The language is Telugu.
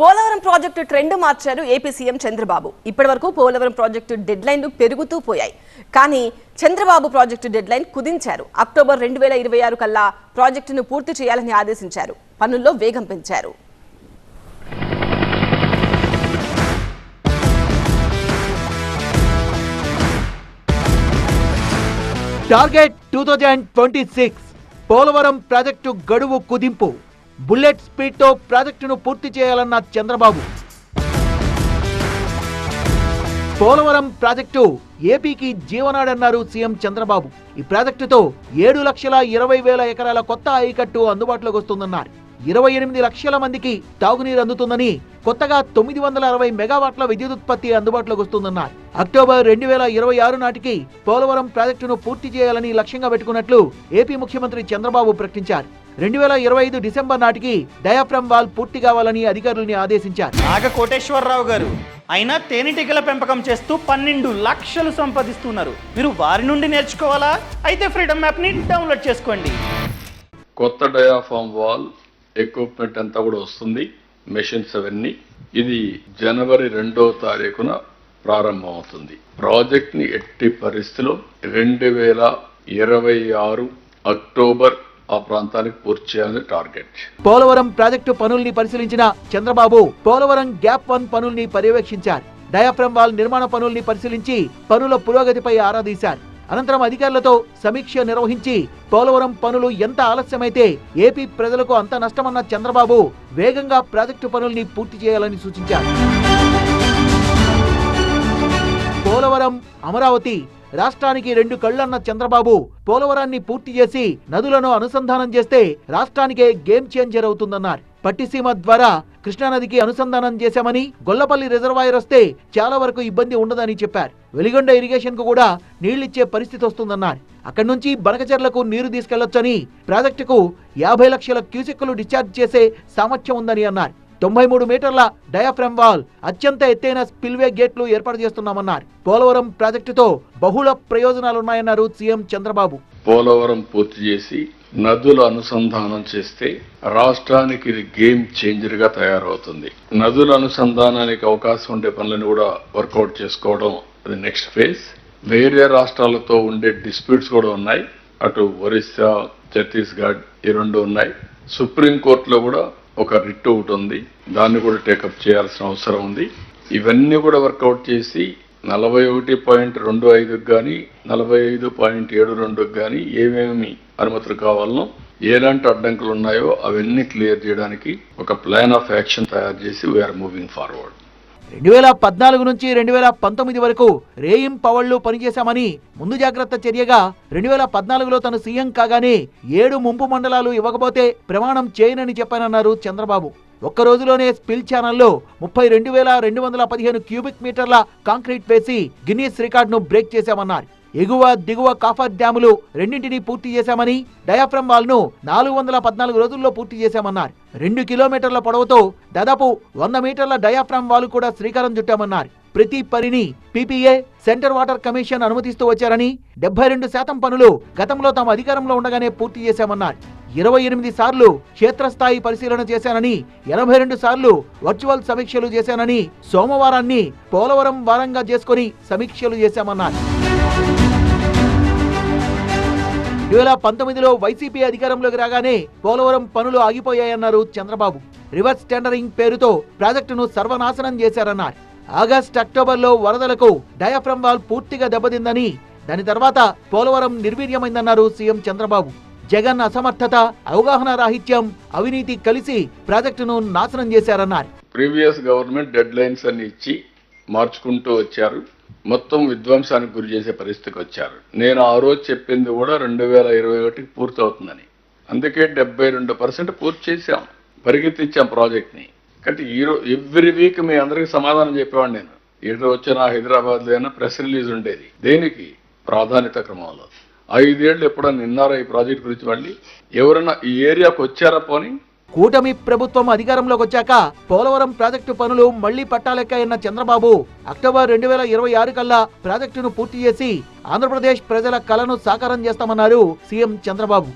పోలవరం ప్రాజెక్టు ట్రెండ్ మార్చారు ఏపీ సీఎం చంద్రబాబు. ఇప్పటివరకు పోలవరం ప్రాజెక్టు డెడ్లైన్లు పెరుగుతూ పోయాయి. కానీ చంద్రబాబు ప్రాజెక్టు డెడ్లైన్ కుదించారు. అక్టోబర్ 2026 కల్లా ప్రాజెక్టును పూర్తి చేయాలని ఆదేశించారు. పనుల్లో వేగం పెంచారు. టార్గెట్ 2026 పోలవరం ప్రాజెక్టు గడువు కుదింపు. బుల్లెట్ స్పీడ్తో ప్రాజెక్టును పూర్తి చేయాలన్న చంద్రబాబు. పోలవరం ప్రాజెక్టు ఏపీకి జీవనాడన్నారు సీఎం చంద్రబాబు. ఈ ప్రాజెక్టుతో 7,20,000 ఎకరాల కొత్త ఆయకట్టు అందుబాటులోకి వస్తుందన్నారు. 28 లక్షల మందికి తాగునీరు అందుతుందని, కొత్తగా 960 మెగావాట్ల విద్యుదుత్పత్తి అందుబాటులోకి వస్తుందన్నారు. అక్టోబర్ 2026 నాటికి పోలవరం ప్రాజెక్టును పూర్తి చేయాలని లక్ష్యంగా పెట్టుకున్నట్లు ఏపీ ముఖ్యమంత్రి చంద్రబాబు ప్రకటించారు. 2025 డిసెంబర్ నాటికి డయాఫ్రమ్ వాల్ పూర్తి కావాలని అధికారులని ఆదేశించారు. నాగ కోటేశ్వరరావు గారు అయినా తేనెటీగల పెంపకం చేస్తూ 12 లక్షలు సంపాదిస్తున్నారు. మీరు వారి నుండి నేర్చుకోవాలా? అయితే ఫ్రీడమ్ యాప్ ని డౌన్లోడ్ చేసుకోండి. కొత్త డయాఫామ్ వాల్ ఎక్విప్మెంట్ అంతా కూడా వస్తుంది, మెషిన్స్ అవన్నీ. ఇది జనవరి 2వ తారీఖున ప్రారంభమవుతుంది. ప్రాజెక్ట్ ని ఎట్టి పరిస్థితిలో 2026 అక్టోబర్ ఆ ప్రాంతానికి పూర్తి చేయాలని టార్గెట్. పోలవరం ప్రాజెక్టు పనుల్ని పరిశీలించిన చంద్రబాబు పోలవరం గ్యాప్ 1 పనుల్ని పర్యవేక్షించారు. డయాఫ్రమ్ వాల్ నిర్మాణ పనుల్ని పరిశీలించి పనుల పురోగతిపై ఆరా తీశారు. అనంతరం అధికారులతో సమీక్ష నిర్వహించి పోలవరం పనులు ఎంత ఆలస్యమైతే ఏపీ ప్రజలకు అంత నష్టమన్న చంద్రబాబు వేగంగా ప్రాజెక్టు పనుల్ని పూర్తి చేయాలని సూచించారు. పోలవరం, అమరావతి రాష్ట్రానికి 2 కళ్లన్న చంద్రబాబు పోలవరాన్ని పూర్తి చేసి నదులను అనుసంధానం చేస్తే రాష్ట్రానికే గేమ్ చేంజర్ అవుతుందన్నారు. పట్టిసీమ ద్వారా కృష్ణానదికి అనుసంధానం చేశామని, గొల్లపల్లి రిజర్వాయర్ వస్తే చాలా వరకు ఇబ్బంది ఉండదని చెప్పారు. వెలిగొండ ఇరిగేషన్ కు కూడా నీళ్లిచ్చే పరిస్థితి వస్తుందన్నారు. అక్కడి నుంచి బనకచెర్లకు నీరు తీసుకెళ్లొచ్చని, ప్రాజెక్టుకు 50 లక్షల క్యూసెక్కులు డిశ్చార్జ్ చేసే సామర్థ్యం ఉందని అన్నారు. 93 మీటర్ల డయాఫ్రమ్ వాల్, అత్యంత ఎత్తైన స్పిల్వే గేట్లు ఏర్పాటు చేస్తున్నామన్నారు. పోలవరం ప్రాజెక్టుతో బహుళ ప్రయోజనాలున్నాయన్నారు సీఎం చంద్రబాబు. పోలవరం పూర్తి చేసి నదుల అనుసంధానం చేస్తే రాష్ట్రానికి ఇది గేమ్ చేంజర్ గా తయారవుతుంది. నదుల అనుసంధానానికి అవకాశం ఉండే పనులను కూడా వర్కౌట్ చేసుకోవడం అది నెక్స్ట్ ఫేజ్. వేరే రాష్ట్రాలతో ఉండే డిస్ప్యూట్స్ కూడా ఉన్నాయి. అటు ఒరిస్సా, ఛత్తీస్గఢ్ ఈ 2 ఉన్నాయి. సుప్రీంకోర్టులో కూడా ఒక రిట్ ఒకటి ఉంది, దాన్ని కూడా టేకప్ చేయాల్సిన అవసరం ఉంది. ఇవన్నీ కూడా వర్కౌట్ చేసి 41.25 కానీ 45.72 కానీ ఏమేమి అనుమతులు కావాలనో, ఎలాంటి అడ్డంకులు ఉన్నాయో అవన్నీ క్లియర్ చేయడానికి ఒక ప్లాన్ ఆఫ్ యాక్షన్ తయారు చేసి వీఆర్ మూవింగ్ ఫార్వర్డ్. 2014 నుంచి 2019 వరకు రేయిం పవళ్లు పనిచేశామని, ముందు జాగ్రత్త చర్యగా 2014లో తను సీఎం కాగానే 7 ముంపు మండలాలు ఇవ్వకపోతే ప్రమాణం చేయనని చెప్పానన్నారు చంద్రబాబు. ఒక్క రోజులోనే స్పిల్ ఛానల్లో 32,215 క్యూబిక్ మీటర్ల కాంక్రీట్ వేసి గిన్నీస్ రికార్డును బ్రేక్ చేశామన్నారు. ఎగువ, దిగువ కాఫర్ డ్యాములు రెండింటినీ పూర్తి చేశామని, డయాఫ్రమ్ వాల్ ను 414 రోజుల్లో పూర్తి చేశామన్నారు. 2 కిలోమీటర్ల పొడవుతో దాదాపు 100 మీటర్ల డయాఫ్రమ్ వాల్ కూడా శ్రీకారం చుట్టామన్నారు. ప్రతి పనిని పీపీఏ, సెంటర్ వాటర్ కమిషన్ అనుమతిస్తూ వచ్చారని, 72% పనులు గతంలో తాము అధికారంలో ఉండగానే పూర్తి చేశామన్నారు. 28 సార్లు క్షేత్రస్థాయి పరిశీలన చేశానని, 82 సార్లు వర్చువల్ సమీక్షలు చేశానని, సోమవారాన్ని పోలవరం వారంగా చేసుకుని సమీక్షలు చేశామన్నారు. 2019లో వైసీపీ అధికారంలోకి రాగానే పోలవరం పనులు ఆగిపోయాయన్నారు చంద్రబాబు. రివర్స్ టెండరింగ్ పేరుతో ప్రాజెక్టును సర్వనాశనం చేశారన్నారు. ఆగస్టు, అక్టోబర్లో వరదలకు డయాఫ్రమ్ వాల్ పూర్తిగా దెబ్బతిందని, దాని తర్వాత పోలవరం నిర్వీర్యమైందన్నారు సీఎం చంద్రబాబు. జగన్ అసమర్థత, అవగాహన రాహిత్యం, అవినీతి కలిసి ప్రాజెక్టును నాశనం చేశారన్నారు. ప్రీవియస్ గవర్నమెంట్ డెడ్ లైన్స్ అన్ని ఇచ్చి మార్చుకుంటూ వచ్చారు. మొత్తం విధ్వంసానికి గురి చేసే పరిస్థితికి వచ్చారు. నేను ఆ రోజు చెప్పింది కూడా 2021కి పూర్తి అవుతుందని. అందుకే 72% పూర్తి చేశాం, పరిగెత్తించాం ప్రాజెక్ట్ని. కాబట్టి ఎవ్రీ వీక్ మీ అందరికీ సమాధానం చెప్పేవాడు. నేను ఎటు వచ్చిన హైదరాబాద్లో అయినా ప్రెస్ రిలీజ్ ఉండేది. దేనికి? ప్రాధాన్యత క్రమంలో. 5 ఏళ్ళు ఎప్పుడన్నా విన్నారా ఈ ప్రాజెక్ట్ గురించి? మళ్ళీ ఎవరన్నా ఈ ఏరియాకు వచ్చారా? పోనీ కూటమి ప్రభుత్వం అధికారంలోకి వచ్చాక పోలవరం ప్రాజెక్టు పనులు మళ్లీ పట్టాలెక్కాయన్న చంద్రబాబు అక్టోబర్ 2026 కల్లా ప్రాజెక్టును పూర్తి చేసి ఆంధ్రప్రదేశ్ ప్రజల కలను సాకారం చేస్తామన్నారు సీఎం చంద్రబాబు.